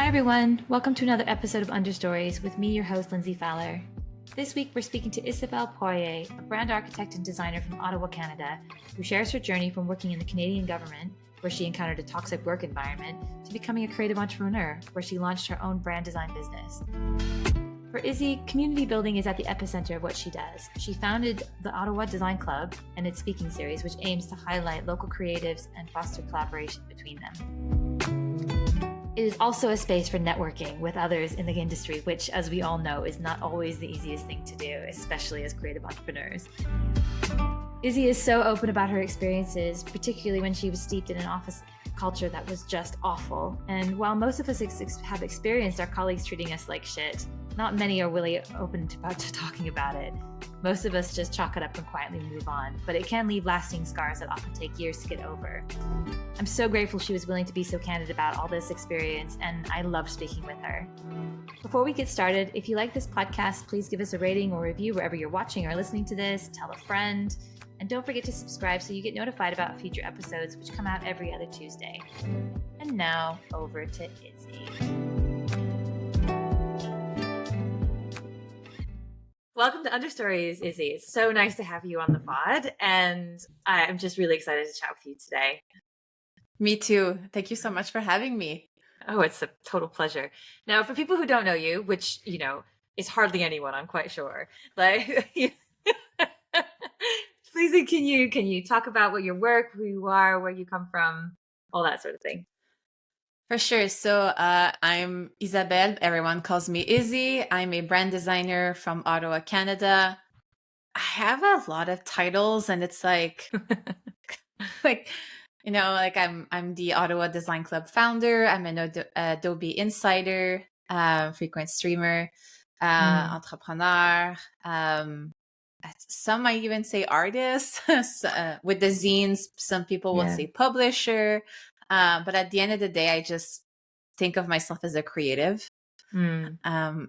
everyone. Welcome to another episode of Understories with me, your host, Lindsay Fowler. This week, we're speaking to Isabelle Poirier, a brand architect and designer from Ottawa, Canada, who shares her journey from working in the Canadian government, where she encountered a toxic work environment, to becoming a creative entrepreneur, where she launched her own brand design business. For Izzy, community building is at the epicenter of what she does. She founded the Ottawa Design Club and its speaking series, which aims to highlight local creatives and foster collaboration between them. It is also a space for networking with others in the industry, which, as we all know, is not always the easiest thing to do, especially as creative entrepreneurs. Izzy is so open about her experiences, particularly when she was steeped in an office culture that was just awful. And while most of us have experienced our colleagues treating us like shit, not many are really open to talking about it. Most of us just chalk it up and quietly move on, but it can leave lasting scars that often take years to get over. I'm so grateful she was willing to be so candid about all this experience, and I love speaking with her. Before we get started, if you like this podcast, please give us a rating or review wherever you're watching or listening to this, tell a friend, and don't forget to subscribe so you get notified about future episodes, which come out every other Tuesday. And now, over to Izzy. Welcome to Understories, Izzy. It's so nice to have you on the pod, and I'm just really excited to chat with you today. Me too. Thank you so much for having me. Oh, it's a total pleasure. Now, for people who don't know you, which, is hardly anyone, I'm quite sure, please, can you talk about what your work, who you are, where you come from, all that sort of thing? For sure. So I'm Isabelle. Everyone calls me Izzy. I'm a brand designer from Ottawa, Canada. I have a lot of titles, and it's like, I'm the Ottawa Design Club founder. I'm an Adobe insider, frequent streamer, entrepreneur. Some might even say artist. With the zines, some people will say publisher. But at the end of the day, I just think of myself as a creative. And I'm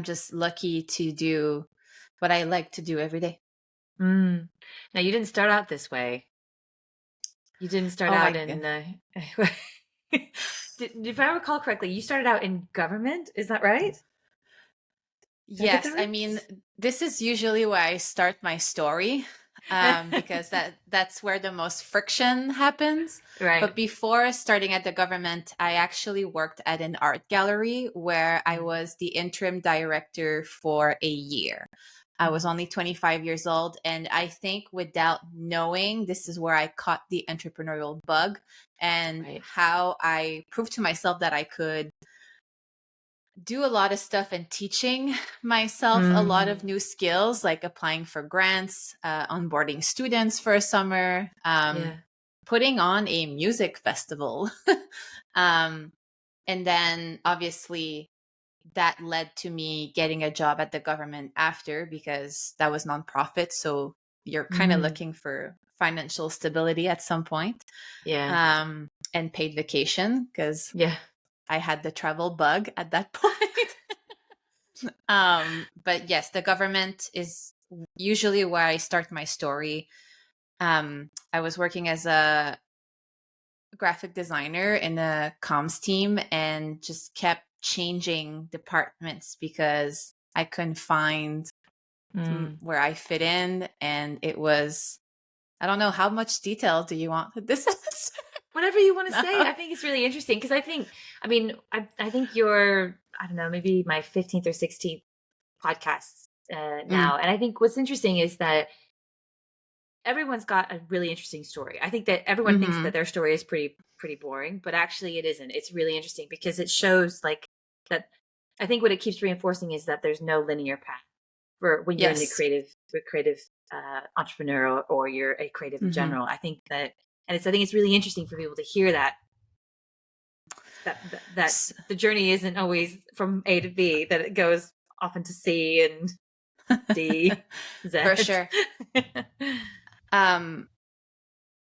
just lucky to do what I like to do every day. Now, you didn't start out this way. You didn't start out in... if I recall correctly, you started out in government. Is that right? Yes. I mean, this is usually where I start my story. Because that's where the most friction happens. Right. But before starting at the government, I actually worked at an art gallery where I was the interim director for a year. I was only 25 years old, and I think without knowing, this is where I caught the entrepreneurial bug and how I proved to myself that I could do a lot of stuff and teaching myself a lot of new skills, like applying for grants, onboarding students for a summer, putting on a music festival. And then obviously that led to me getting a job at the government after, because that was nonprofit. So you're kind of looking for financial stability at some point. And paid vacation, because I had the travel bug at that point. But yes, the government is usually where I start my story. I was working as a graphic designer in a comms team and just kept changing departments because I couldn't find where I fit in. And it was, I don't know, how much detail do you want this is? Whatever you want to say. I think it's really interesting because I think you're, I don't know, maybe my 15th or 16th podcast now. And I think what's interesting is that everyone's got a really interesting story. I think that everyone thinks that their story is pretty boring, but actually it isn't. It's really interesting because it shows like that. I think what it keeps reinforcing is that there's no linear path for when you're in the creative entrepreneur or you're a creative in general. I think that. And I think it's really interesting for people to hear that the journey isn't always from A to B, that it goes often to C and D, Z. For sure.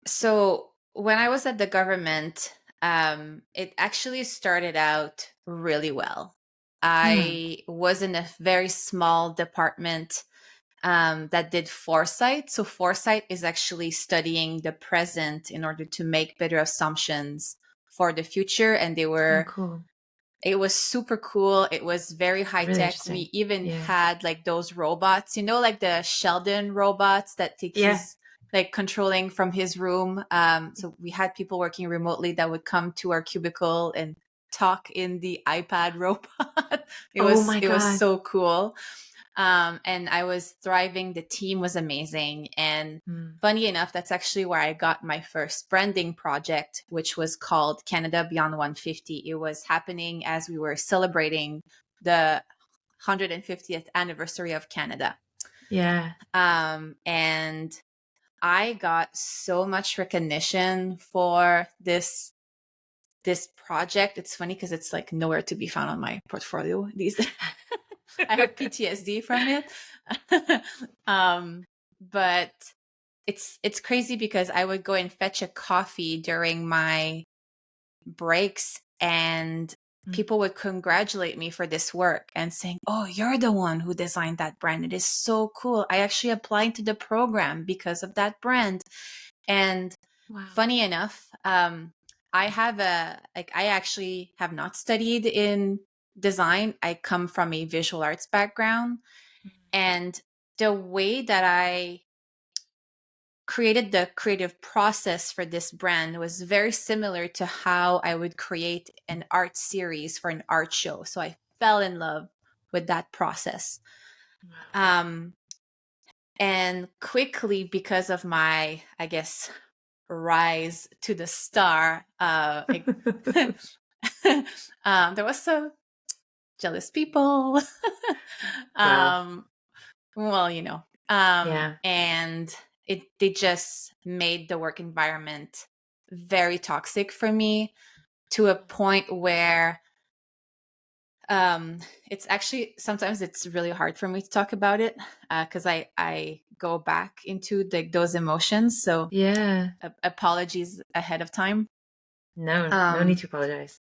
So when I was at the government, it actually started out really well. I was in a very small department that did foresight. So foresight is actually studying the present in order to make better assumptions for the future, and they Oh, were cool. it was super cool. It was very high Really tech. interesting. We even Yeah. had like those robots, like the Sheldon robots that he's like controlling from his room. So we had people working remotely that would come to our cubicle and talk in the iPad robot. It Oh was my it was God. so cool. And I was thriving. The team was amazing. And funny enough, that's actually where I got my first branding project, which was called Canada Beyond 150. It was happening as we were celebrating the 150th anniversary of Canada. Yeah. And I got so much recognition for this project. It's funny because it's like nowhere to be found on my portfolio these days. I have PTSD from it. But it's crazy because I would go and fetch a coffee during my breaks, and people would congratulate me for this work and saying, "Oh, you're the one who designed that brand. It is so cool. I actually applied to the program because of that brand." And funny enough, I actually have not studied in design. I come from a visual arts background, and the way that I created the creative process for this brand was very similar to how I would create an art series for an art show. So I fell in love with that process. And quickly, because of my, I guess, rise to the star, there was some jealous people. Well, and they just made the work environment very toxic for me, to a point where it's actually sometimes it's really hard for me to talk about it, because I go back into those emotions. So apologies ahead of time. No need to apologize.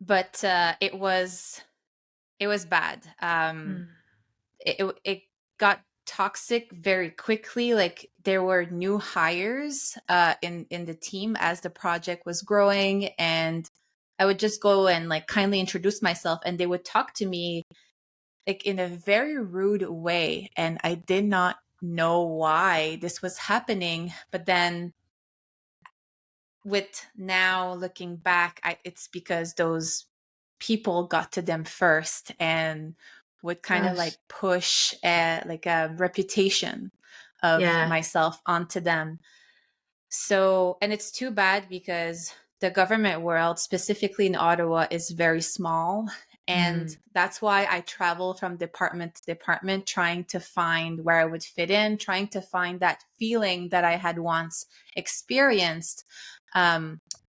But it was bad. It got toxic very quickly. Like, there were new hires in the team as the project was growing, and I would just go and like kindly introduce myself, and they would talk to me like in a very rude way, and I did not know why this was happening. But then, with now looking back, it's because those people got to them first and would kind of like push like a reputation of myself onto them. So, and it's too bad because the government world, specifically in Ottawa, is very small. And that's why I travel from department to department, trying to find where I would fit in, trying to find that feeling that I had once experienced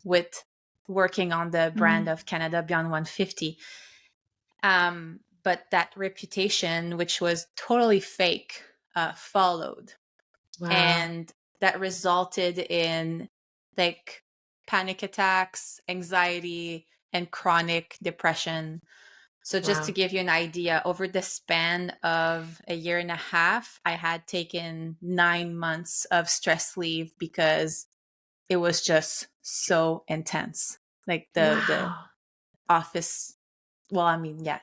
with working on the brand of Canada Beyond 150. But that reputation, which was totally fake, followed. And that resulted in like panic attacks, anxiety, and chronic depression. So just to give you an idea, over the span of a year and a half, I had taken 9 months of stress leave because it was just so intense. Like the office, well, I mean, yeah,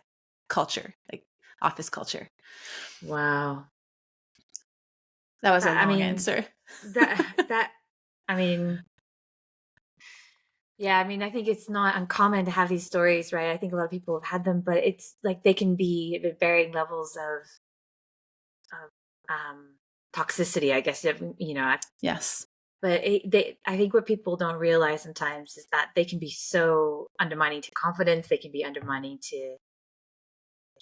culture, like office culture. Wow. That was a long answer. I think it's not uncommon to have these stories, right? I think a lot of people have had them, but it's like they can be at varying levels of toxicity, I guess. Yes. But I think what people don't realize sometimes is that they can be so undermining to confidence. They can be undermining to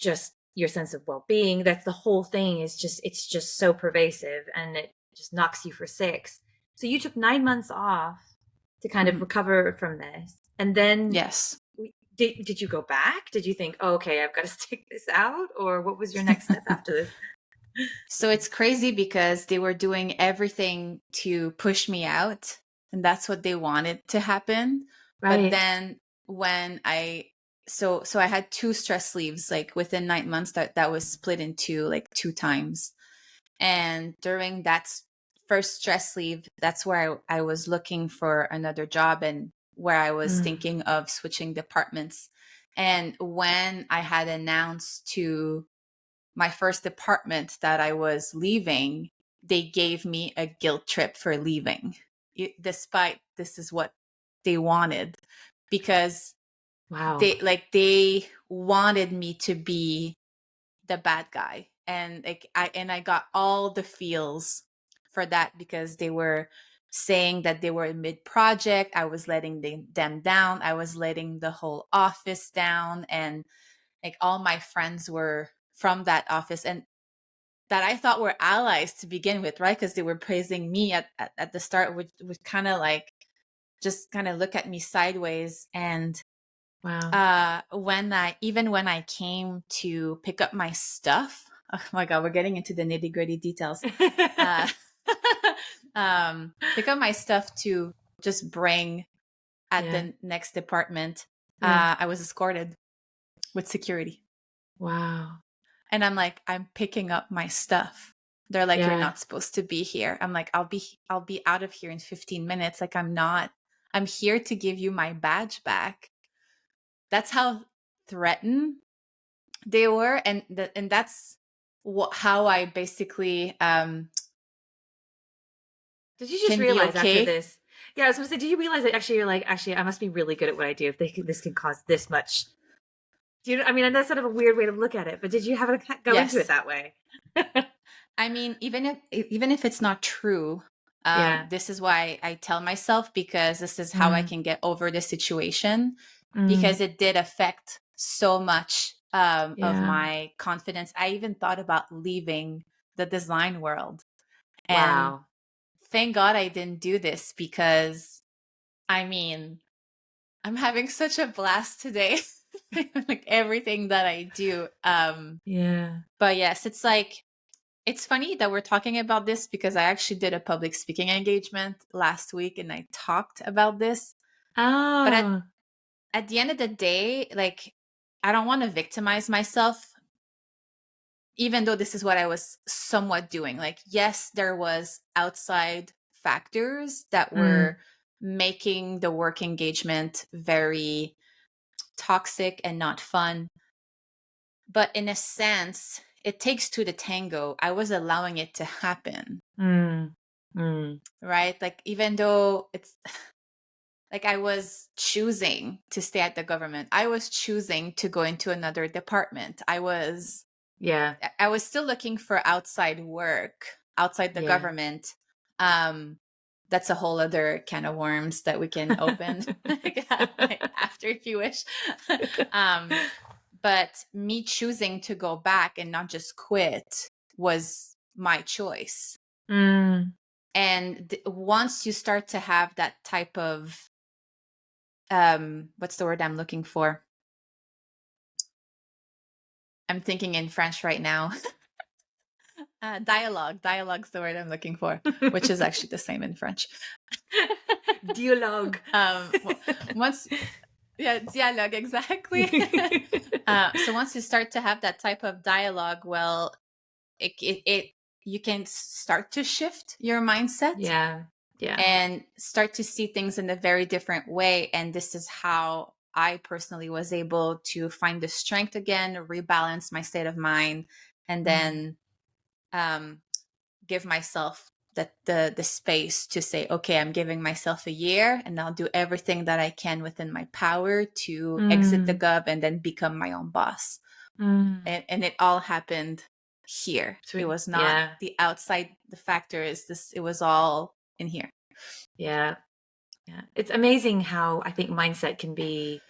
just your sense of well-being. That's the whole thing. It's just so pervasive, and it just knocks you for six. So you took 9 months off to kind of recover from this, and then did you go back? Did you think, oh, okay, I've got to stick this out, or what was your next step after this? So it's crazy because they were doing everything to push me out, and that's what they wanted to happen. Right. But then when so I had 2 stress leaves, like within 9 months, that was split into like 2 times. And during that first stress leave, that's where I was looking for another job and where I was thinking of switching departments. And when I had announced to my first department that I was leaving, they gave me a guilt trip for leaving, despite this is what they wanted, because Wow. they wanted me to be the bad guy. And I got all the feels for that, because they were saying that they were mid project. I was letting them down. I was letting the whole office down. And like all my friends were from that office, and that I thought were allies to begin with, right? Because they were praising me at the start, which kind of like just kind of look at me sideways. And Wow. when I came to pick up my stuff, oh my God, we're getting into the nitty gritty details. Pick up my stuff to just bring at the next department. I was escorted with security. Wow. And I'm like, I'm picking up my stuff. They're like, you're not supposed to be here. I'm like, I'll be out of here in 15 minutes. Like, I'm here to give you my badge back. That's how threatened they were. And that's how I basically, did you just realize after this? Yeah, I was going to say, did you realize that actually you're like, actually, I must be really good at what I do if this can cause this much? Do you? I mean, that's sort of a weird way to look at it, but did you have to go into it that way? I mean, even if it's not true, this is why I tell myself, because this is how I can get over the situation, because it did affect so much of my confidence. I even thought about leaving the design world. And thank God I didn't do this, because I mean, I'm having such a blast today. Like everything that I do. But yes, it's funny that we're talking about this, because I actually did a public speaking engagement last week and I talked about this. But at the end of the day, like, I don't want to victimize myself, even though this is what I was somewhat doing. Like, yes, there was outside factors that were making the work engagement very toxic and not fun. But in a sense, it takes two to tango. I was allowing it to happen. Right? Like, even though it's like I was choosing to stay at the government, I was choosing to go into another department. I was still looking for outside work outside the government. That's a whole other can of worms that we can open after, if you wish. But me choosing to go back and not just quit was my choice. And once you start to have that type of what's the word I'm looking for? I'm thinking in French right now. Dialogue's the word I'm looking for, which is actually the same in French. Dialogue. Dialogue, exactly. So once you start to have that type of dialogue, well, it you can start to shift your mindset. And start to see things in a very different way. And this is how I personally was able to find the strength again, rebalance my state of mind, and then give myself the space to say, okay, I'm giving myself a year and I'll do everything that I can within my power to exit the gov and then become my own boss. And it all happened here. It was not the outside, the factor is this, it was all in here. Yeah. It's amazing how I think mindset can be,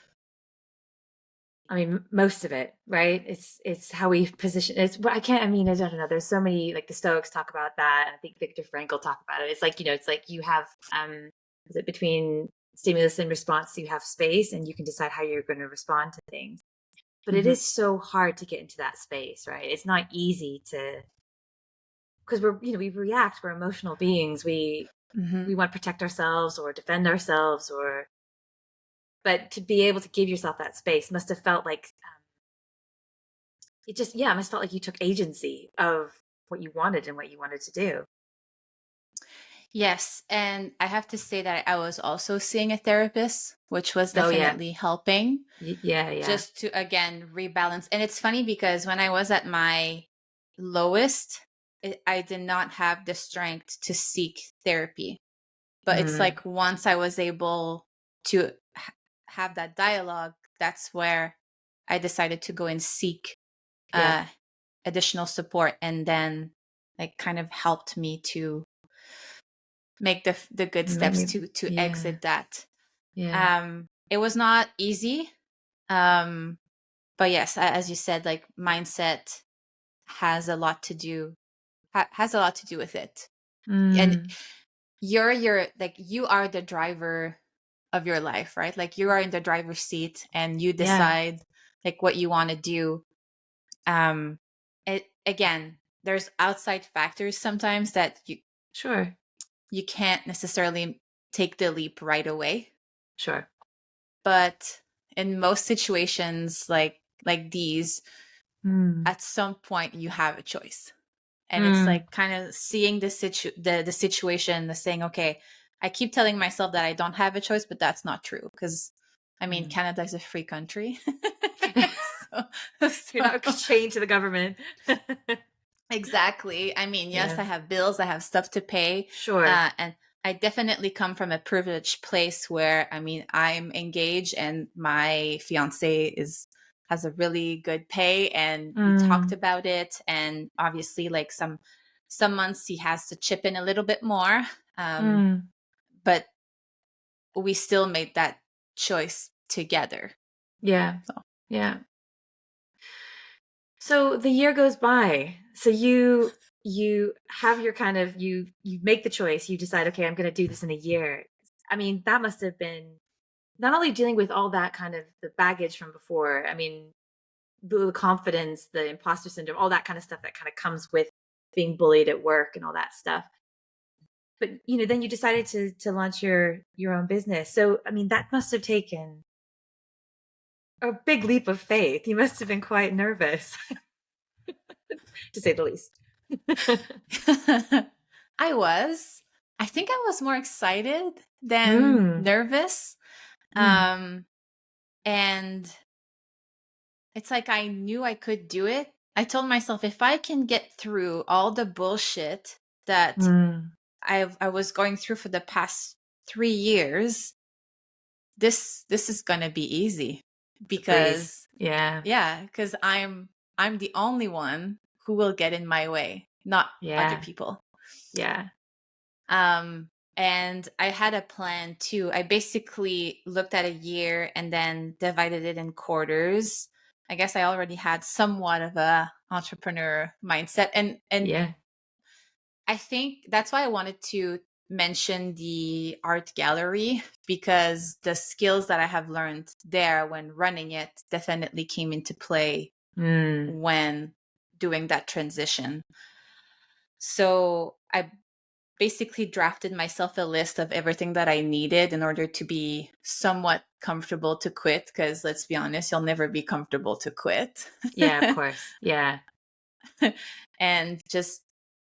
I mean, most of it, right? It's how we position it's, but I don't know. There's so many, like the Stoics talk about that. I think Viktor Frankl talk about it. It's like, it's like you have, is it between stimulus and response, you have space and you can decide how you're going to respond to things. But it is so hard to get into that space, right? It's not easy because we react, we're emotional beings. We want to protect ourselves or defend ourselves but to be able to give yourself that space must have felt like it must have felt like you took agency of what you wanted and what you wanted to do. Yes. And I have to say that I was also seeing a therapist, which was Oh yeah. definitely helping Yeah, yeah. just to, again, rebalance. And it's funny because when I was at my lowest, I did not have the strength to seek therapy. But it's Mm, like once I was able to have that dialogue, that's where I decided to go and seek yeah. uh, additional support, and then like kind of helped me to make the good steps to Yeah. exit that. Yeah. It was not easy, um, but yes, as you said, like mindset has a lot to do has a lot to do with it, and Mm, you're like you are the driver of your life, right? Like you are in the driver's seat and you yeah. decide like what you want to do. um again, there's outside factors sometimes that Sure. you can't necessarily take the leap right away, Sure. but in most situations like these, Mm, at some point you have a choice, and it's mm, like kind of seeing the situation, the saying, okay, I keep telling myself that I don't have a choice, but that's not true, because I mean, mm. Canada is a free country. so, You're so not chained to the government. exactly. I mean, yes, Yeah. I have bills, I have stuff to pay, Sure. and I definitely come from a privileged place where, I mean, I'm engaged and my fiance is has a really good pay, and we talked Mm, about it, and obviously like some months he has to chip in a little bit more, um, mm. but we still made that choice together. Yeah. So Yeah. So the year goes by. So you have your kind of you make the choice. You decide, okay, I'm going to do this in a year. I mean, that must have been not only dealing with all that kind of the baggage from before. I mean, the confidence, the imposter syndrome, all that kind of stuff that kind of comes with being bullied at work and all that stuff. But then you decided to launch your own business. So I mean, that must have taken a big leap of faith. You must have been quite nervous, to say the least. I was. I think I was more excited than Mm, nervous. mm, Um, and it's like I knew I could do it. I told myself if I can get through all the bullshit that mm. I was going through for the past 3 years, this is gonna be easy, It's a breeze. because Yeah, yeah, because I'm the only one who will get in my way, not other yeah, people. yeah, Um, and I had a plan too. I basically looked at a year and then divided it in quarters. I guess I already had somewhat of a entrepreneur mindset, and yeah. I think that's why I wanted to mention the art gallery, because the skills that I have learned there when running it definitely came into play Mm, when doing that transition. So I basically drafted myself a list of everything that I needed in order to be somewhat comfortable to quit. Because let's be honest, you'll never be comfortable to quit. yeah, of course. Yeah, And just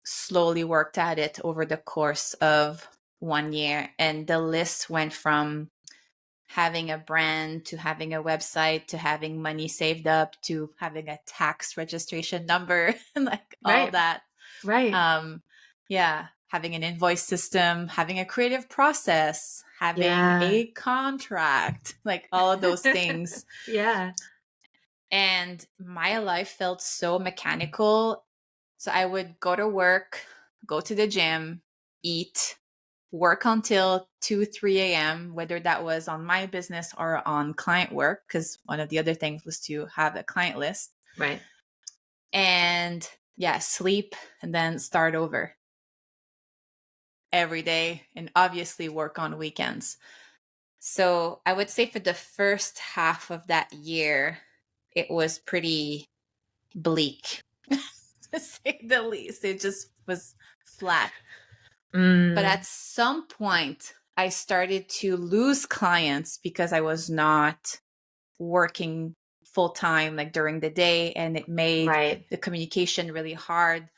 slowly worked at it over the course of 1 year. And the list went from having a brand to having a website to having money saved up to having a tax registration number and like all right, that. right. um yeah, having an invoice system, having a creative process, having Yeah, a contract, like all of those things. yeah, And my life felt so mechanical. So I would go to work, go to the gym, eat, work until 2 3 a.m., whether that was on my business or on client work, because one of the other things was to have a client list. right. And yeah, sleep and then start over every day, and obviously work on weekends. So I would say for the first half of that year, it was pretty bleak, to say the least. It just was flat. But Mm, at some point, I started to lose clients because I was not working full time, like during the day, and it made right. the communication really hard.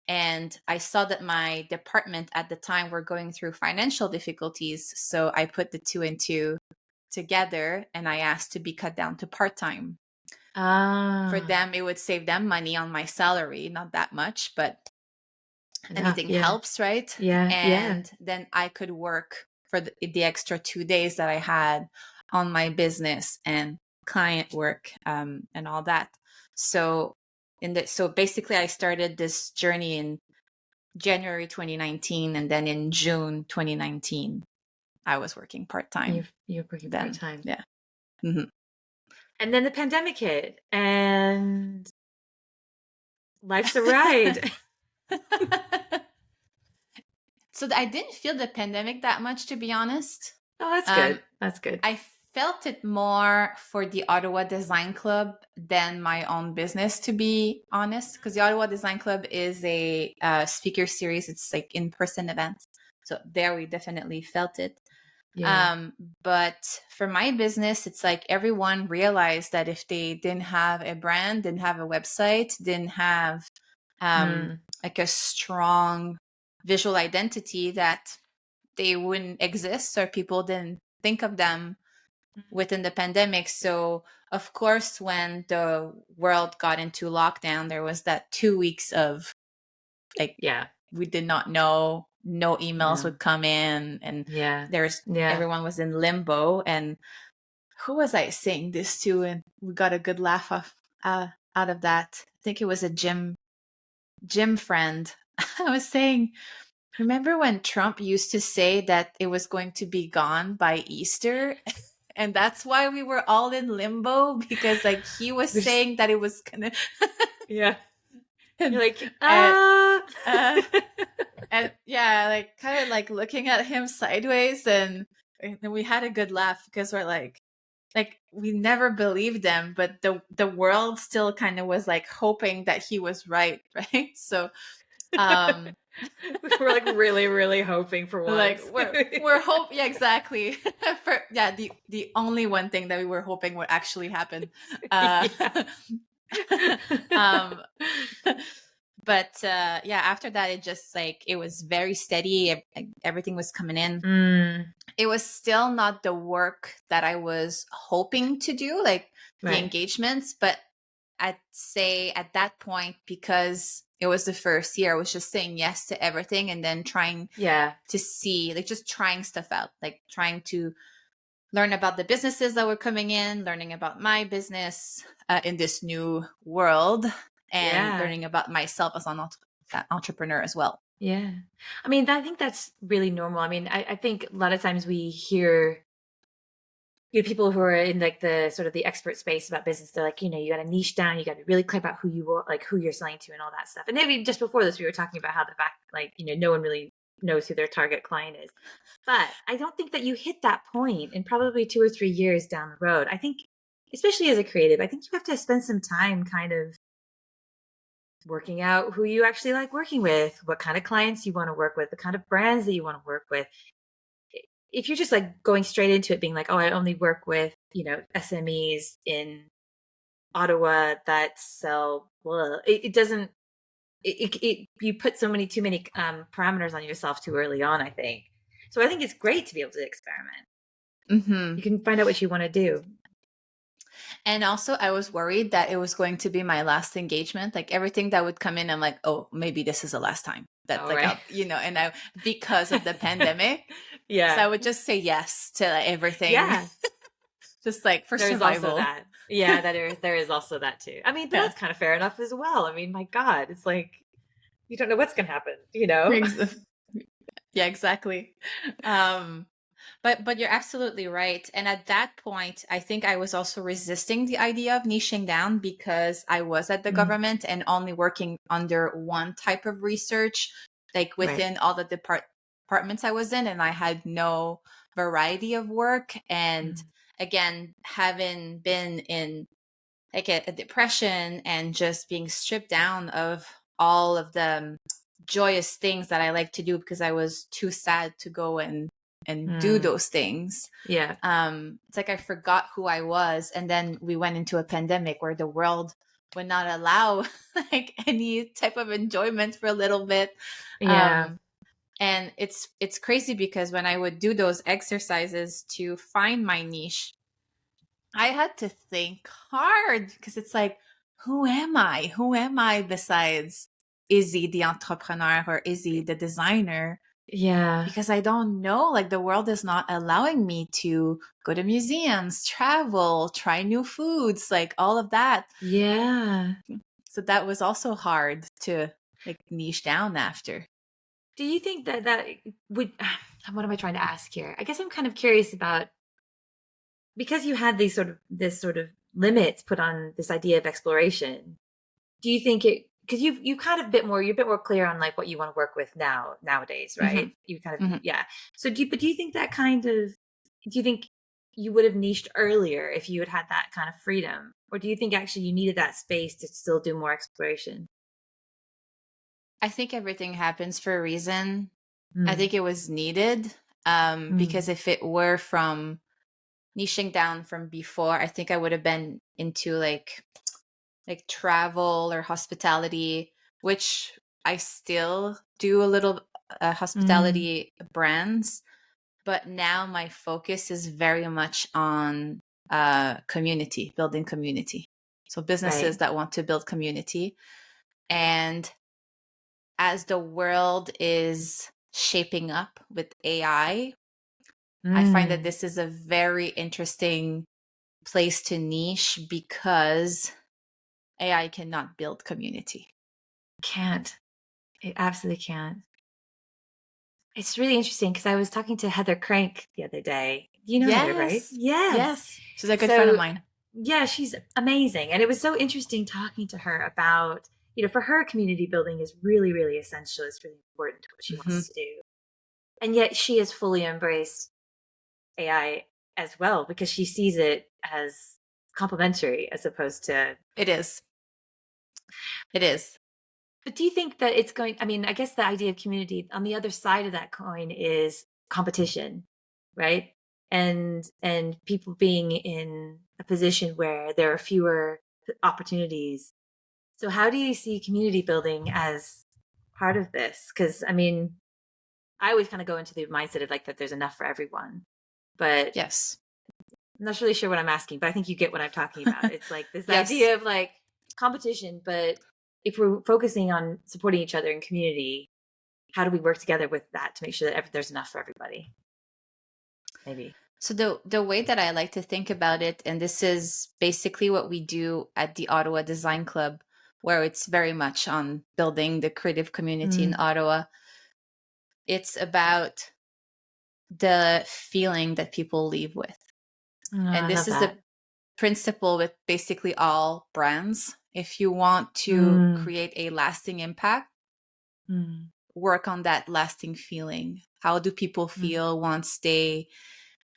And I saw that my department at the time were going through financial difficulties. So I put the two and two together and I asked to be cut down to part-time. For them, it would save them money on my salary, not that much, but anything helps, right? And then I could work for the extra 2 days that I had on my business and client work and all that. So so basically I started this journey in January 2019, and then in June 2019 I was working part-time. You're working part-time. Yeah. Mm-hmm. And then the pandemic hit and life's a ride. So I didn't feel the pandemic that much, to be honest. Oh, that's good. That's good. I felt it more for the Ottawa Design Club than my own business, to be honest, because the Ottawa Design Club is a speaker series. It's like in-person events. So there we definitely felt it. Yeah. But for my business, it's like everyone realized that if they didn't have a brand, didn't have a website, didn't have like a strong visual identity, that they wouldn't exist, or people didn't think of them within the pandemic. So of course, when the world got into lockdown, there was that 2 weeks of like, we did not know, no emails would come in, and everyone was in limbo. And who was I saying this to? And we got a good laugh out of that. I think it was a gym friend. I was saying, remember when Trump used to say that it was going to be gone by Easter? And that's why we were all in limbo, because like he was saying that it was gonna and you're like, and yeah, like kind of like looking at him sideways, and we had a good laugh because we're like we never believed them, but the world still kind of was like hoping that he was right. So we're like really, really hoping for once. Like we're hoping, exactly. The only one thing that we were hoping would actually happen. But after that, it just like it was very steady. Everything was coming in. It was still not the work that I was hoping to do, like the engagements, but I'd say at that point, because it was the first year, I was just saying yes to everything, and then trying to see, like just trying stuff out, like trying to learn about the businesses that were coming in, learning about my business in this new world, and learning about myself as an entrepreneur as well. Yeah. I mean, I think that's really normal. I mean, I think a lot of times we hear people who are in like the sort of the expert space about business. They're like, you got to niche down. You got to be really clear about who you are, like who you're selling to and all that stuff. And maybe just before this, we were talking about how the fact, like, no one really knows who their target client is. But I don't think that you hit that point in probably 2 or 3 years down the road. I think, especially as a creative, I think you have to spend some time kind of working out who you actually like working with, what kind of clients you want to work with, the kind of brands that you want to work with. If you're just like going straight into it being like, oh, I only work with, SMEs in Ottawa that sell, it doesn't, you put too many parameters on yourself too early on, I think. So I think it's great to be able to experiment. You can find out what you want to do. And also, I was worried that it was going to be my last engagement. Like everything that would come in, I'm like, oh, maybe this is the last time that, and I, because of the pandemic. So I would just say yes to everything. Yeah. Just like for survival. Also that. Yeah, there is also that too. I mean, but that's kind of fair enough as well. I mean, my God, it's like, you don't know what's going to happen, Yeah, exactly. But you're absolutely right. And at that point, I think I was also resisting the idea of niching down, because I was at the government and only working under one type of research, like within all the departments I was in, and I had no variety of work. And again, having been in like a depression and just being stripped down of all of the joyous things that I like to do, because I was too sad to go and do those things. It's like I forgot who I was. And then we went into a pandemic where the world would not allow like any type of enjoyment for a little bit. Yeah. And it's crazy because when I would do those exercises to find my niche, I had to think hard because it's like, who am I? Who am I besides Izzy the entrepreneur or Izzy the designer? Yeah. Because I don't know, like the world is not allowing me to go to museums, travel, try new foods, like all of that. Yeah. So that was also hard to like niche down after. Do you think that would, what am I trying to ask here? I guess I'm kind of curious about, because you had this sort of limits put on this idea of exploration. Do you think it, because you kind of you're a bit more clear on like what you want to work with nowadays, Hmm. right? You kind of, Hmm. yeah. So do you think that kind of, do you think you would have niched earlier if you had had that kind of freedom? Or do you think actually you needed that space to still do more exploration? I think everything happens for a reason. I Mm. think it was needed, because Mm. if it were from niching down from before, I think I would have been into like travel or hospitality, which I still do a little Mm. hospitality brands, but now my focus is very much on community, building community. So businesses Right. that want to build community. And as the world is shaping up with AI, I find that Mm. this is a very interesting place to niche because AI cannot build community. Can't. It absolutely can't. It's really interesting because I was talking to Heather Crank the other day. You know Heather, right? Yes. Yes. Yes. She's a good friend of So, mine. yeah, she's amazing. And it was so interesting talking to her about, for her, community building is really, really essential. It's really important to what she Hmm. wants to do. And yet she has fully embraced AI as well because she sees it as complementary as opposed to. It is. It is. But do you think that it's going, I mean, I guess the idea of community on the other side of that coin is competition, right? And people being in a position where there are fewer opportunities. So how do you see community building as part of this? Because I mean, I always kind of go into the mindset of like that there's enough for everyone. But Yes. I'm not really sure what I'm asking, but I think you get what I'm talking about. It's like this Yes. idea of like competition, but if we're focusing on supporting each other in community, how do we work together with that to make sure that there's enough for everybody? Maybe. So the way that I like to think about it, and this is basically what we do at the Ottawa Design Club, where it's very much on building the creative community in Mm. Ottawa. It's about the feeling that people leave with. Oh, And I this love is the that. principle with basically all brands. If you want to Mm. create a lasting impact, Mm. work on that lasting feeling. How do people Mm. feel once they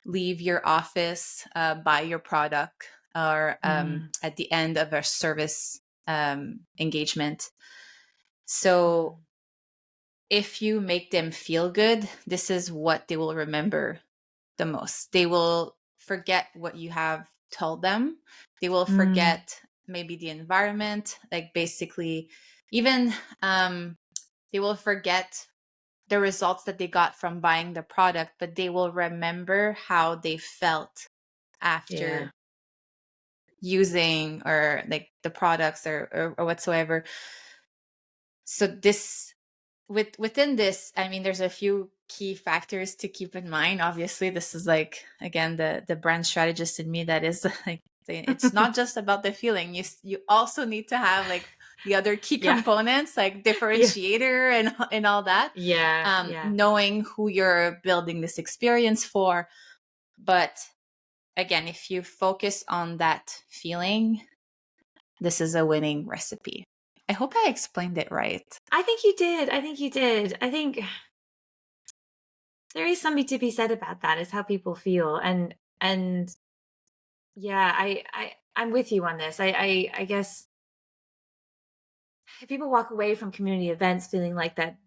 leave your office, buy your product, or Mm. at the end of a service engagement? So if you make them feel good, this is what they will remember the most. They will forget what you have told them. They will Mm. forget maybe the environment, like basically, even they will forget the results that they got from buying the product, but they will remember how they felt Yeah. after using or like the products or whatsoever. So this within this, I mean, there's a few key factors to keep in mind. Obviously, this is like again the brand strategist in me that is like it's not just about the feeling. You also need to have like the other key Yeah. components like Yeah. differentiator and all that. Yeah. Yeah. Knowing who you're building this experience for, but again, if you focus on that feeling, this is a winning recipe. I hope I explained it right. I think you did. I think you did. I think there is something to be said about that, is how people feel. And yeah, I'm with you on this. I guess if people walk away from community events feeling like that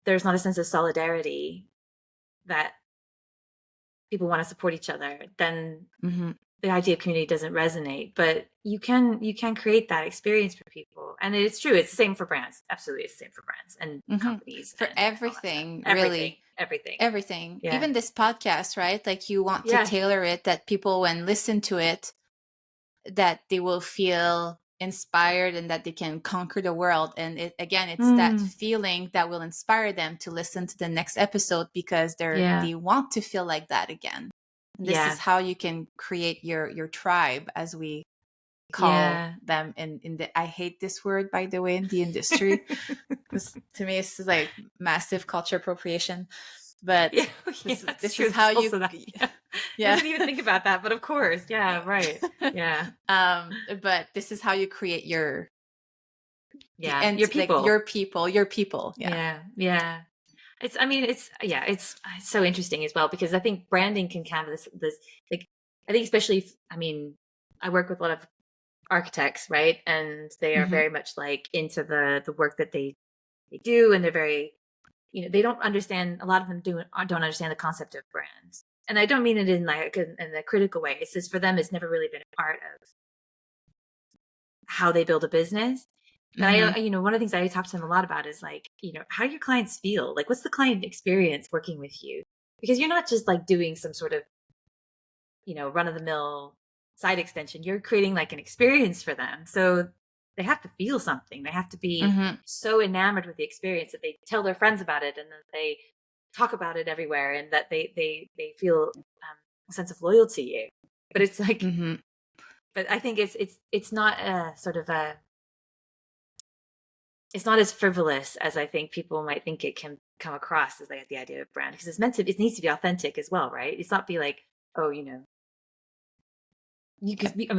there's not a sense of solidarity, that people want to support each other, then Hmm. the idea of community doesn't resonate, but you can create that experience for people. And it's true. It's the same for brands. Absolutely. It's the same for brands and companies for and all that stuff. everything, really. Everything. Yeah. Even this podcast, right? Like you want to Yeah. tailor it that people, when listen to it, that they will feel inspired and that they can conquer the world. And it's that feeling that will inspire them to listen to the next episode, because they want to feel like that again. And this is how you can create your tribe, as we call them in the, I hate this word, by the way, in the industry. To me, it's like massive culture appropriation. But this is how you I didn't even think about that, but of course. Yeah, right. Yeah. But this is how you create your and your people. Like, your people. Yeah. It's so interesting as well, because I think branding can have this like, I think especially I work with a lot of architects, right? And they are very much like into the work that they do, and they're very, they don't understand, a lot of them don't understand the concept of brands. And I don't mean it in like in a critical way. It's just, for them, it's never really been a part of how they build a business. But one of the things I talk to them a lot about is like, how do your clients feel? Like, what's the client experience working with you? Because you're not just like doing some sort of, run of the mill side extension. You're creating like an experience for them. So they have to feel something. They have to be so enamored with the experience that they tell their friends about it, and that they talk about it everywhere, and that they feel a sense of loyalty. But it's like, but I think it's not a sort of a, it's not as frivolous as I think people might think it can come across, as like the idea of brand, because it needs to be authentic as well, right? It's not be like, oh,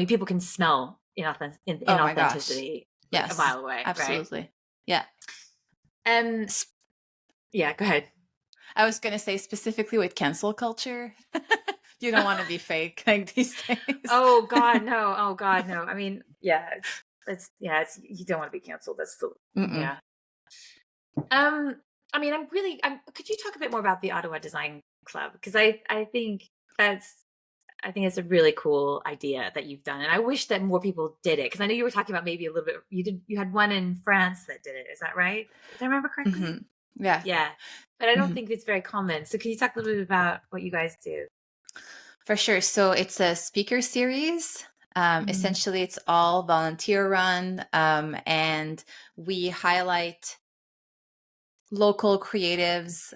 people can smell inauthenticity like a mile away. Absolutely. Right? Yeah. Yeah, go ahead. I was going to say, specifically with cancel culture, you don't want to be fake like these days. Oh God, no. I mean, it's you don't want to be canceled. That's the yeah. Could you talk a bit more about the Ottawa Design Club? Because I think it's a really cool idea that you've done, and I wish that more people did it. Because I know you were talking about maybe a little bit. You had one in France that did it. Is that right? Did I remember correctly? Yeah. But I don't think it's very common. So can you talk a little bit about what you guys do? For sure. So it's a speaker series. Essentially, it's all volunteer run, and we highlight local creatives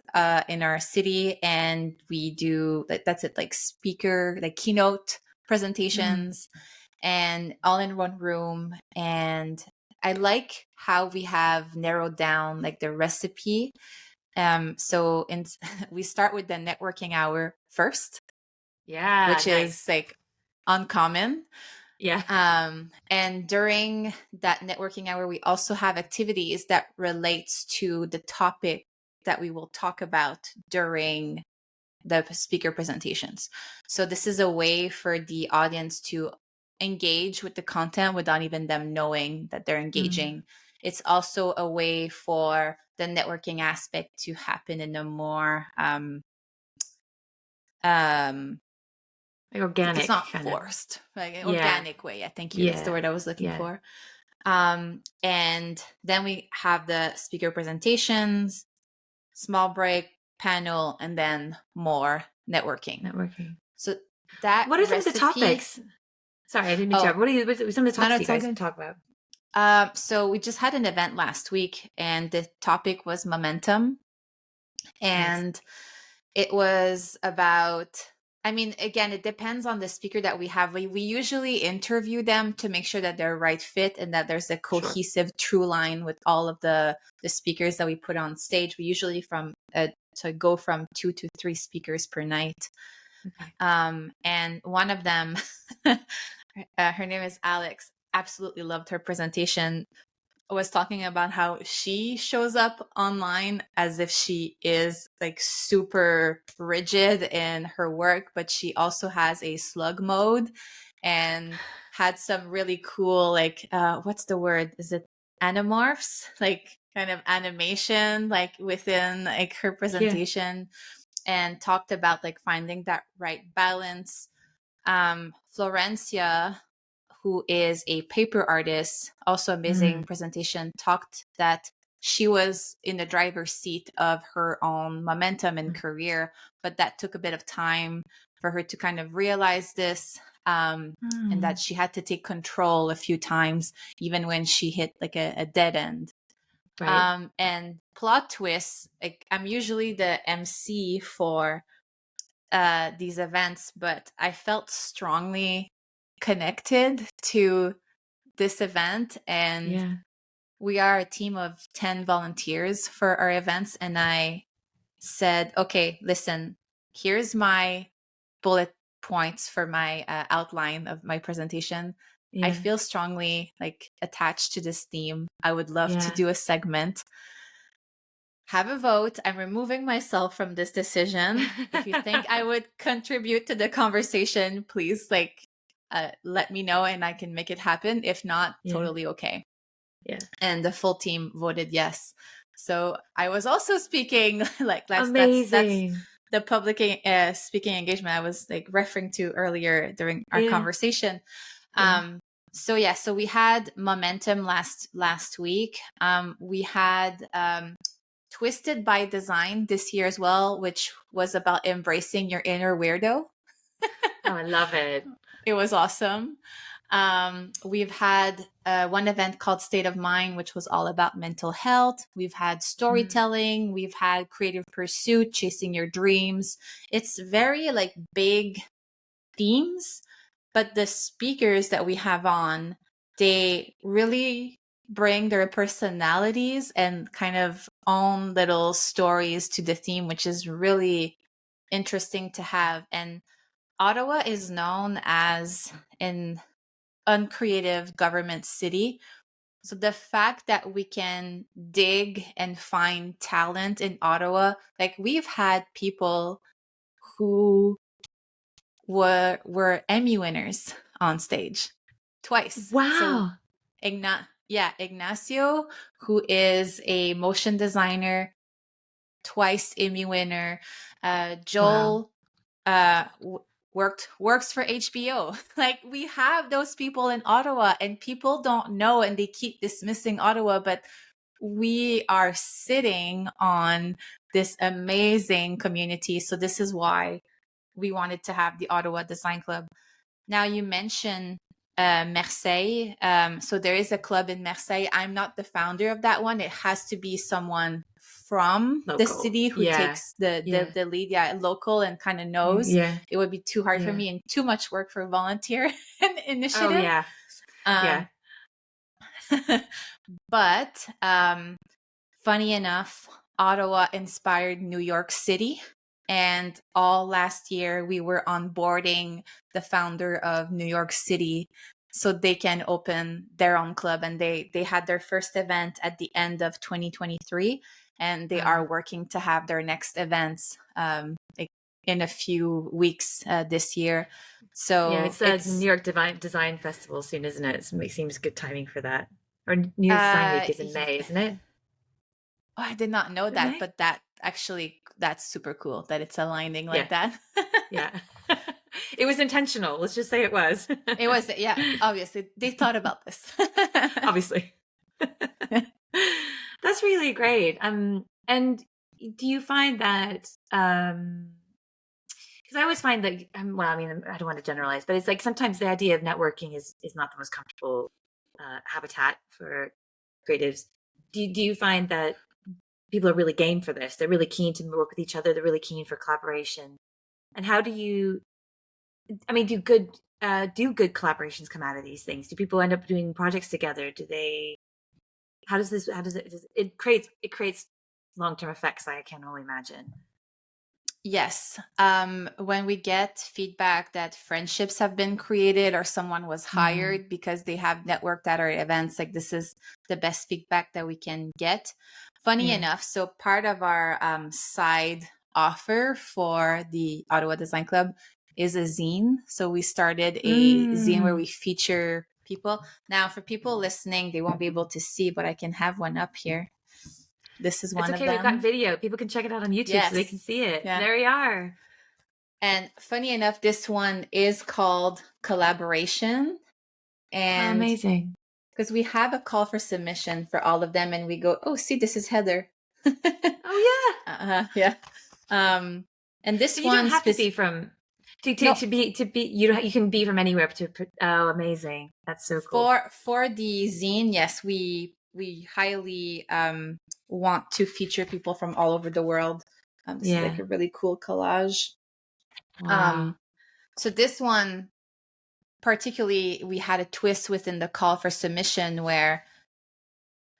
in our city, and we do like speaker, like keynote presentations, and all in one room. And I like how we have narrowed down like the recipe. So we start with the networking hour first, which is like uncommon. And during that networking hour, we also have activities that relates to the topic that we will talk about during the speaker presentations. So this is a way for the audience to engage with the content without even them knowing that they're engaging. It's also a way for the networking aspect to happen in a more like organic, it's not forced, like an organic way. I think that's the word I was looking for. And then we have the speaker presentations, small break, panel, and then more networking. So what are some of the topics? Sorry, I didn't mean to. What are some of the topics you guys can talk about? So we just had an event last week, and the topic was momentum. And it was about, again, it depends on the speaker that we have. We usually interview them to make sure that they're right fit and that there's a cohesive true line with all of the speakers that we put on stage. We usually go from 2 to 3 speakers per night. And one of them, her name is Alex, absolutely loved her presentation. Was talking about how she shows up online as if she is like super rigid in her work, but she also has a slug mode, and had some really cool, like, what's the word? Is it anamorphs? Like kind of animation, like within like her presentation, and talked about like finding that right balance Florencia, who is a paper artist, also amazing presentation, talked that she was in the driver's seat of her own momentum and career, but that took a bit of time for her to kind of realize this, and that she had to take control a few times, even when she hit like a dead end. Right. And plot twists, like I'm usually the MC for these events, but I felt strongly connected to this event. And Yeah. we are a team of 10 volunteers for our events. And I said, okay, listen, here's my bullet points for my outline of my presentation. I Yeah. feel strongly like attached to this theme. I would love to Yeah. do a segment. Have a vote. I'm removing myself from this decision. If you think I would contribute to the conversation, please let me know and I can make it happen. If not, Yeah. totally okay. Yeah. And the full team voted yes. So I was also speaking like that's Amazing. the public speaking engagement I was like referring to earlier during our Yeah. conversation. Yeah. So we had momentum last week. We had Twisted by Design this year as well, which was about embracing your inner weirdo. Oh, I love it. It was awesome. We've had one event called State of Mind, which was all about mental health. We've had storytelling. We've had creative pursuit, chasing your dreams. It's very like big themes, but the speakers that we have on, they really bring their personalities and kind of own little stories to the theme, which is really interesting to have. And Ottawa is known as an uncreative government city. So the fact that we can dig and find talent in Ottawa, like we've had people who were Emmy winners on stage twice. So Wow. Ignacio, who is a motion designer, twice Emmy winner. Wow. Joel works for HBO. Like we have those people in Ottawa, and people don't know, and they keep dismissing Ottawa, but we are sitting on this amazing community. So this is why we wanted to have the Ottawa Design Club. Now you mentioned Marseille. So there is a club in Marseille. I'm not the founder of that one. It has to be someone from the Local. city who takes the lead, local and kind of knows. Yeah. It would be too hard for me and too much work for a volunteer initiative. Oh, yeah. Yeah. But funny enough, Ottawa inspired New York City. And all last year, we were onboarding the founder of New York City so they can open their own club. And they had their first event at the end of 2023. And they are working to have their next events in a few weeks this year. So yeah, it's New York Design Festival soon, isn't it? It seems good timing for that. Or New York Design Week is in May, isn't it? Oh, I did not know that, but that's super cool that it's aligning like that. Yeah. It was intentional. Let's just say it was. It was, yeah, obviously. They thought about this. Obviously. That's really great. And do you find that because I always find that well, I mean, I don't want to generalize, but it's like sometimes the idea of networking is not the most comfortable habitat for creatives. Do you find that people are really game for this? They're really keen to work with each other. They're really keen for collaboration. And how do you? I mean, do good collaborations come out of these things? Do people end up doing projects together? Do they? How does it creates long-term effects? I can only imagine. Yes. When we get feedback that friendships have been created or someone was hired because they have networked at our events, like this is the best feedback that we can get. Funny enough, so part of our side offer for the Ottawa Design Club is a zine. So we started a zine where we feature people. Now, for people listening, they won't be able to see, but I can have one up here. This is one of them. We've got video. People can check it out on YouTube so they can see it. Yeah. There we are. And funny enough, this one is called Collaboration. And Amazing. because we have a call for submission for all of them, and we go, oh, see, this is Heather. Oh Yeah. And so this you don't one have to be from no, to be you can be from anywhere oh, amazing. That's so cool. for the zine, yes, we highly want to feature people from all over the world. This is like Yeah. a really cool collage. Wow. So this one particularly, we had a twist within the call for submission where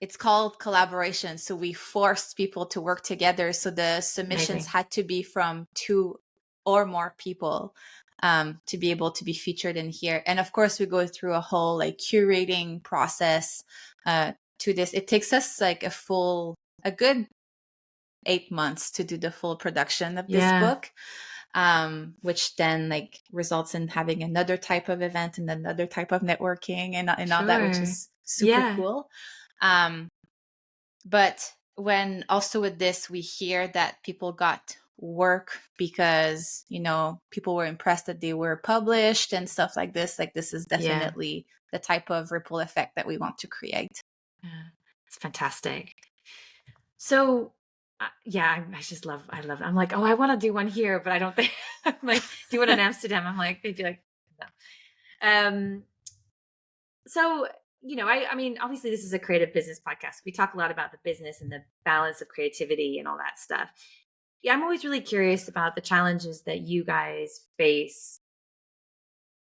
it's called collaboration. So we forced people to work together. So the submissions Amazing. had to be from 2 or more people to be able to be featured in here. And of course, we go through a whole like curating process to this. It takes us like a good 8 months to do the full production of this Yeah. book, which then like results in having another type of event and another type of networking and all that, which Sure. is super Yeah. cool. But when also with this, we hear that people got work because, people were impressed that they were published and stuff like this is Yeah. definitely the type of ripple effect that we want to create. Yeah. It's fantastic. So, yeah, I love it. I'm like, oh, I want to do one here, but I don't think I'm like do one in Amsterdam. I'm like, they'd be like, no. So, I mean, obviously this is a creative business podcast. We talk a lot about the business and the balance of creativity and all that stuff. Yeah, I'm always really curious about the challenges that you guys face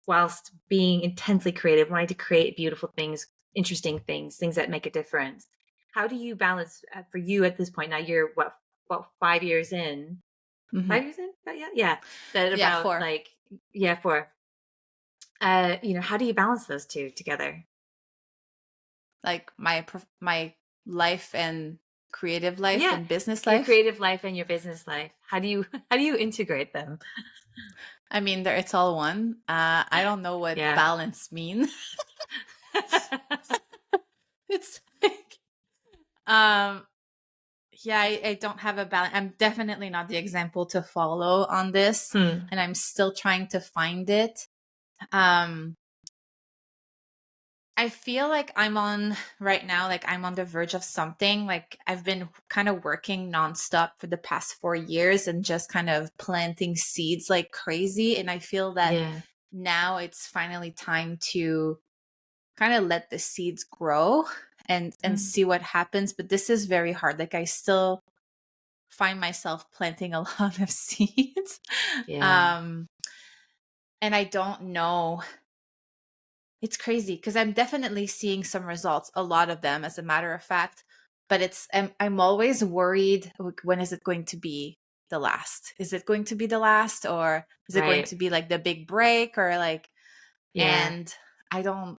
whilst being intensely creative, wanting to create beautiful things, interesting things, things that make a difference. How do you balance for you at this point? Now you're what 5 years in? Mm-hmm. 5 years in? Yeah, yeah. That Yeah, about 4. like yeah, 4. How do you balance those two together? Like my life and creative life Yeah, and business your life. creative life and your business life. How do you how do you integrate them? I mean, it's all one. I don't know what Yeah. balance means. It's like, um, yeah, I don't have a balance. I'm definitely not the example to follow on this, Hmm. and I'm still trying to find it. Um, I feel like right now, like I'm on the verge of something. Like I've been kind of working nonstop for the past 4 years and just kind of planting seeds like crazy. And I feel that Yeah. now it's finally time to kind of let the seeds grow and Mm. see what happens. But this is very hard. Like I still find myself planting a lot of seeds. Yeah. um and I don't know, it's crazy because I'm definitely seeing some results, a lot of them as a matter of fact, but I'm always worried, like, when is it going to be the last? Is it going to be the last, or is it going Right. to be like the big break, or like, Yeah. and I don't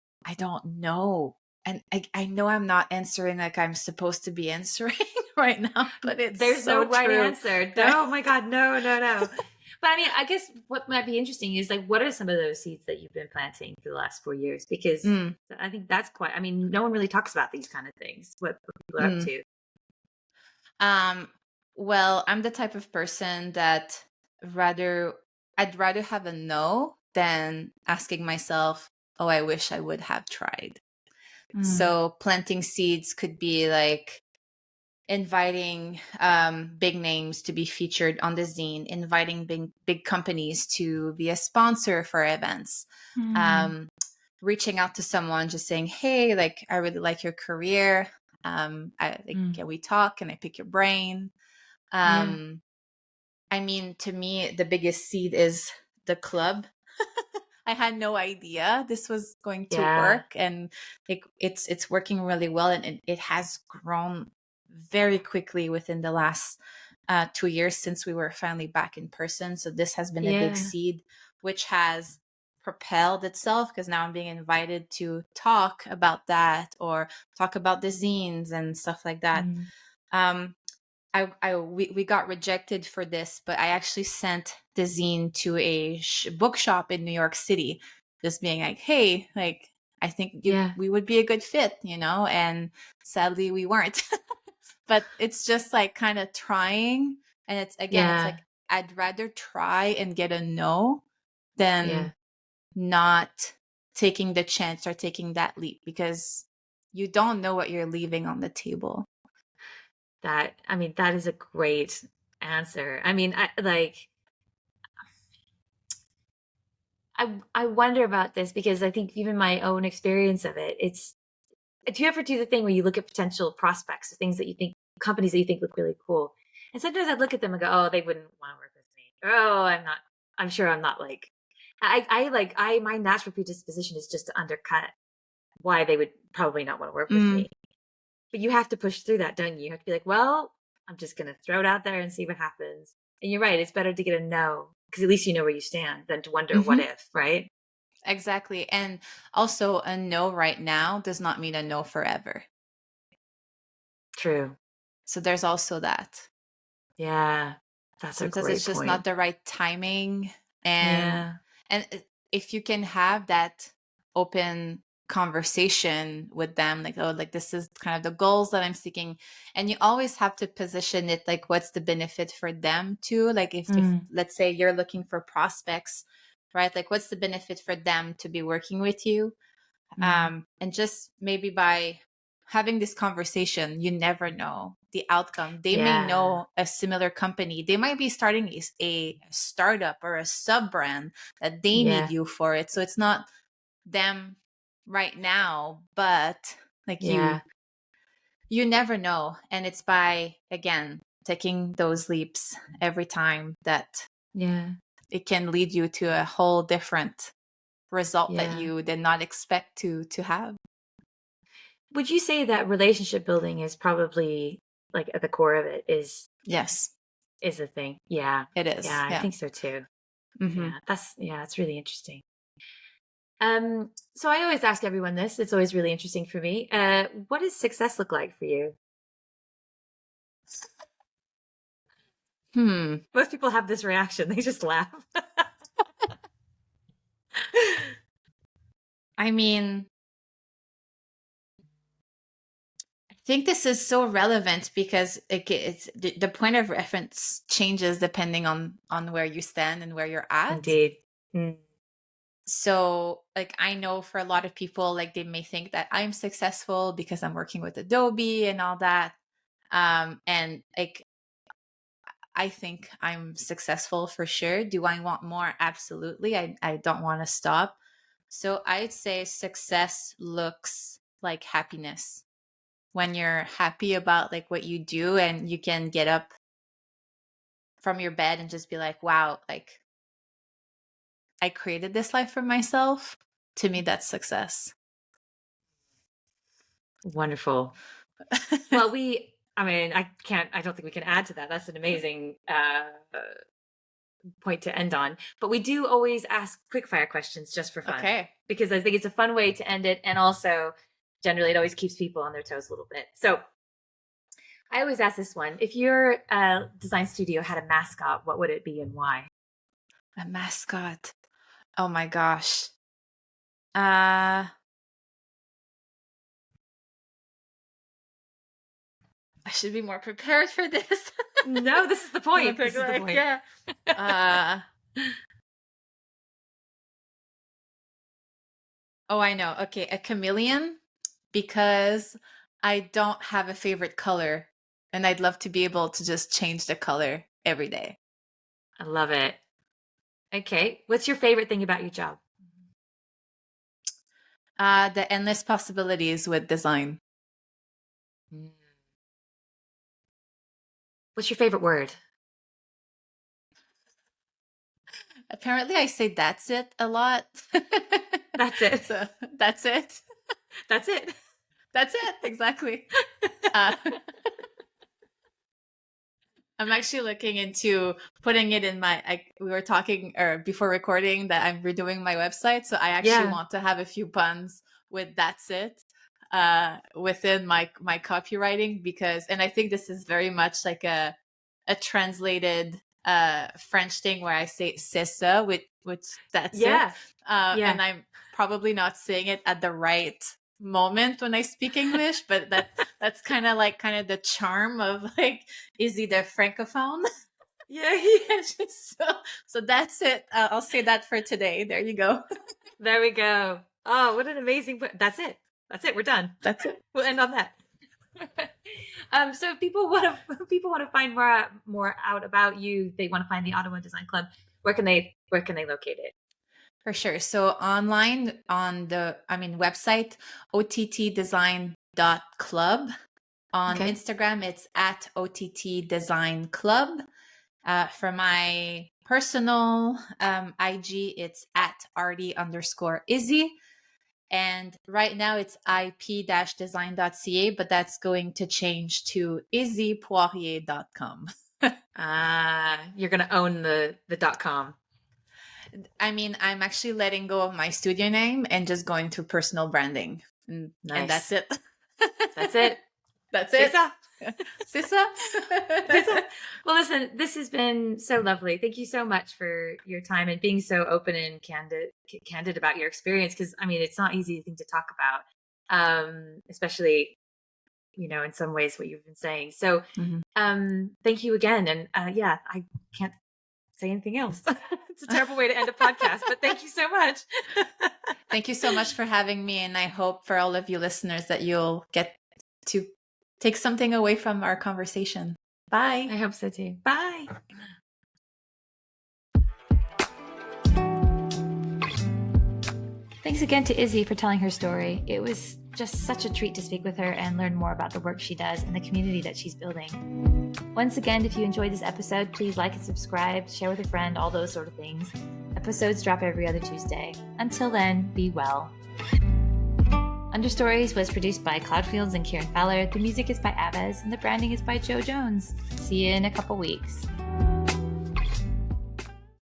know. And I know I'm not answering like I'm supposed to be answering right now, but it's There's no so right true. answer. No, oh my God, no, no, no. But I mean, I guess what might be interesting is like, what are some of those seeds that you've been planting for the last 4 years? Because Mm, I think that's quite. I mean, no one really talks about these kind of things. What people are up mm. to. Um, well, I'm the type of person that rather I'd rather have a no than asking myself, "Oh, I wish I would have tried." Mm. So planting seeds could be like inviting big names to be featured on the zine, inviting big companies to be a sponsor for events, Mm. um, reaching out to someone, just saying, "Hey, like I really like your career. Mm. Can we talk? Can I pick your brain?" Yeah. Um, I mean, to me, the biggest seed is the club. I had no idea this was going to Yeah. work, and it's working really well, and it has grown very quickly within the last 2 years since we were finally back in person. So this has been a big Yeah. seed, which has propelled itself because now I'm being invited to talk about that or talk about the zines and stuff like that. Mm. Um, we got rejected for this, but I actually sent the zine to a bookshop in New York City, just being like, "Hey, like I think Yeah. we would be a good fit," and sadly we weren't. But it's just like kind of trying, and it's Yeah. like I'd rather try and get a no than Yeah. not taking the chance or taking that leap, because you don't know what you're leaving on the table. That is a great answer. I mean, I wonder about this because I think even my own experience of it, do you ever do the thing where you look at potential prospects or things that you think, companies that you think look really cool? And sometimes I look at them and go, oh, they wouldn't want to work with me. Or, oh, I'm sure I'm not like, my natural predisposition is just to undercut why they would probably not want to work with me. But you have to push through that, don't you? You have to be like, well, I'm just going to throw it out there and see what happens. And you're right. It's better to get a no because at least you know where you stand than to wonder what if, right? Exactly. And also, a no right now does not mean a no forever. True. So there's also that. Yeah. That's a Sometimes great it's just not point. the right timing. And Yeah. if you can have that open conversation with them, like, oh, like this is kind of the goals that I'm seeking, and you always have to position it like, what's the benefit for them too? Like if let's say you're looking for prospects, right? Like, what's the benefit for them to be working with you? And just maybe by having this conversation, you never know the outcome. They may Yeah. know a similar company. They might be starting a startup or a sub brand that they need Yeah. you for it. So it's not them right now, but like Yeah. you never know. And it's by, again, taking those leaps every time that Yeah. it can lead you to a whole different result that Yeah. you did not expect to have. Would you say that relationship building is probably like at the core of it Yes, is a thing? Yeah. it Yeah, is. I Yeah. think so too. Hmm. That's really interesting. So I always ask everyone this. It's always really interesting for me. What does success look like for you? Most people have this reaction. They just laugh. I mean, I think this is so relevant because it's the point of reference changes depending on where you stand and where you're at. Indeed. Mm. So, like, I know for a lot of people, like, they may think that I'm successful because I'm working with Adobe and all that. And like, I think I'm successful for sure. Do I want more? Absolutely. I don't want to stop. So I'd say success looks like happiness. When you're happy about like what you do and you can get up from your bed and just be like, wow, like I created this life for myself. To me, that's success. Wonderful. Well, I don't think we can add to that. That's an amazing point to end on. But we do always ask quickfire questions just for fun Okay. because I think it's a fun way to end it. And also, generally, it always keeps people on their toes a little bit. So I always ask this one. If your design studio had a mascot, what would it be and why? A mascot. Oh my gosh. Uh I should be more prepared for this. No, this is the point. This is the point. Yeah. Uh oh, I know. Okay, a chameleon, because I don't have a favorite color and I'd love to be able to just change the color every day. I love it. Okay. What's your favorite thing about your job? The endless possibilities with design. Mm. What's your favorite word? Apparently, I say that's it a lot. That's it. So that's it. That's it. That's it. Exactly. Uh, I'm actually looking into putting it in we were talking or before recording that I'm redoing my website. So I actually Yeah. want to have a few puns with that's it within my copywriting, because, and I think this is very much like a translated French thing where I say c'est ça, which that's it. Yeah. Yeah. And I'm probably not saying it at the right moment when I speak English, but that's kind of the charm of like Izzy the francophone. Yeah. So that's it. I'll say that for today. There you go. There we go. Oh, what an amazing. That's it. That's it. We're done. That's it. We'll end on that. So if people want to find more out about you, they want to find the Ottawa Design Club. Where can they locate it? For sure. So online on the website ottdesign.club. On Instagram, it's at OTT Design Club. For my personal IG, it's at @RD_Izzy. And right now it's ip-design.ca, but that's going to change to izzypoirier.com. You're going to own the .com. I'm actually letting go of my studio name and just going through personal branding. Nice. And that's it. That's it. That's it. Sissa. Well, listen, this has been so lovely. Thank you so much for your time and being so open and candid about your experience. Because it's not easy thing to talk about, especially in some ways what you've been saying. So, thank you again. And I can't say anything else. It's a terrible way to end a podcast, but thank you so much. Thank you so much for having me, and I hope for all of you listeners that you'll get to take something away from our conversation. Bye. I hope so too. Bye. Thanks again to Izzy for telling her story. It was just such a treat to speak with her and learn more about the work she does and the community that she's building. Once again, if you enjoyed this episode, please like and subscribe, share with a friend, all those sort of things. Episodes drop every other Tuesday. Until then, be well. Understories was produced by Cloudfields and Kieran Fowler. The music is by Aves, and the branding is by Joe Jones. See you in a couple weeks.